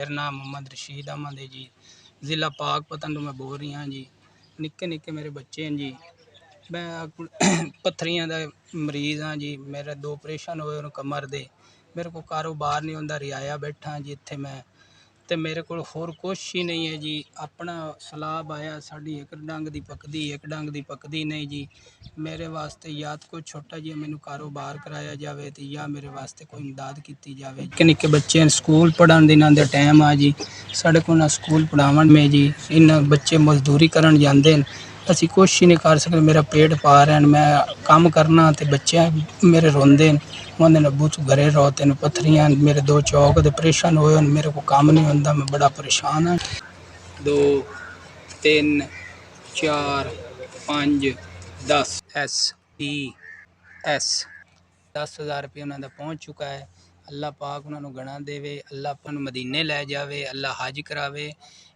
मेरा नाम मोहम्मद रशीद अहमद है जी। ज़िला पाकपतन तो मैं बोल रही हाँ जी। निक्के निक्के मेरे बच्चे हैं जी। मैं पत्थरियां दा मरीज़ हाँ जी। मेरे 2 ऑपरेशन होए उन्हें कमर दे। मेरे को कारोबार नहीं होंदा, रियाया बैठा जी इत्थे मैं। ते मेरे कोल होर कुछ ही नहीं है जी। अपना सलाब आया साड़ी एक डंग दी पकदी, एक डंग दी पकदी नहीं जी। मेरे वास्ते या तो कोई छोटा जिहा मैनू कारोबार कराया जावे ते या मेरे वास्ते कोई इमदाद की जावे। निक्के निक्के बच्चे स्कूल पढ़न दी इन्हां दे टाइम आ जी। साढ़े कोल ना स्कूल पढ़ावन में जी। इन्हां बच्चे मजदूरी करन जांदे न। असी कुछ ही नहीं कर सकते। मेरा पेट पार है, मैं काम करना ते बच्चे मेरे रोंदे न। उन्होंने अब्बू तू घरे रहो, तेन पत्थरियां मेरे 2 चौक दे ऑपरेशन होए, मेरे को काम नहीं होंदा, मैं बड़ा परेशान हाँ। 2 3 4 5 10 SES 10,000 रुपये उन्होंने पहुँच चुका है। अल्लाह पाक उन्होंने गणा देवे, अल्लाह अपन मदीने लै जावे, अल्लाह हज करावे,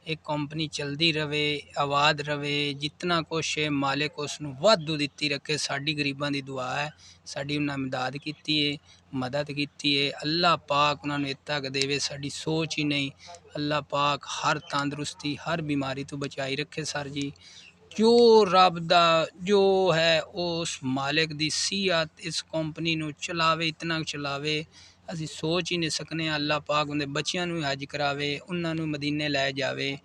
एक कंपनी चलती रवे, आबाद रवे, जितना कुछ है मालिक उसनू वाधू दिती रखे। साड़ी गरीबां दी दुआ है, साड़ी उन्हें इमदाद की है, मदद की है। अल्लाह पाक उन्होंने इतना तक देवे, साड़ी सोच ही नहीं। अल्लाह पाक हर तंदरुस्ती हर बीमारी तो बचाई रखे सर जी। जो रब दा जो है उस मालिक दी सीयत इस कंपनी नू चलावे, इतना चलावे असी सोच ही नहीं सकने। अल्लाह पाक उनके बच्चों नू हज करावे, उन्होंने मदीने लै जावे।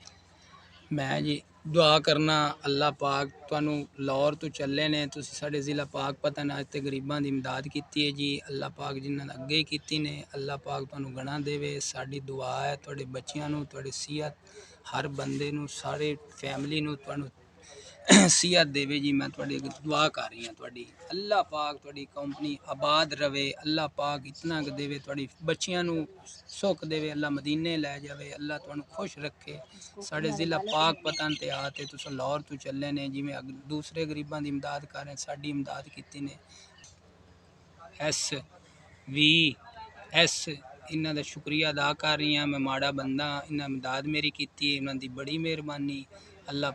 मैं जी दुआ करना अल्लाह पाक तुहानू लाहौर तो चले ने, तुसी साडे ज़िला पाकपतन अज ते गरीबां दी इमदाद की है जी। अल्लाह पाक जिन्हां ने अगे की ने, अल्लाह पाक तुहानू गणा देवे। साडी दुआ है तुहाडे बच्चों नू, तुहाडी सेहत हर बंदे नू, सारे फैमिली नू तुहानू सेहत देवे जी। मैं तुहाडे अगे दुआ कर रही हाँ तुहाडी। अल्लाह पाक तुहाडी कंपनी आबाद रवे, अल्लाह पाक इतना क देवे, तुहाडी बच्चियां नू सुख देवे, अल्लाह मदीने लै जावे, अल्लाह तुहानू खुश रखे। साढ़े ज़िला पाकपतन ते आते तुस लाहौर तो चले ने, जिमें दूसरे गरीबां दी इमदाद कर रहे, साडी इमदाद की ने। SVS इन्हां दा शुक्रिया अदा कर रही हाँ। मैं माड़ा बंदा, इन्हां इमदाद मेरी की, इन्हां दी बड़ी मेहरबानी। अल्लाह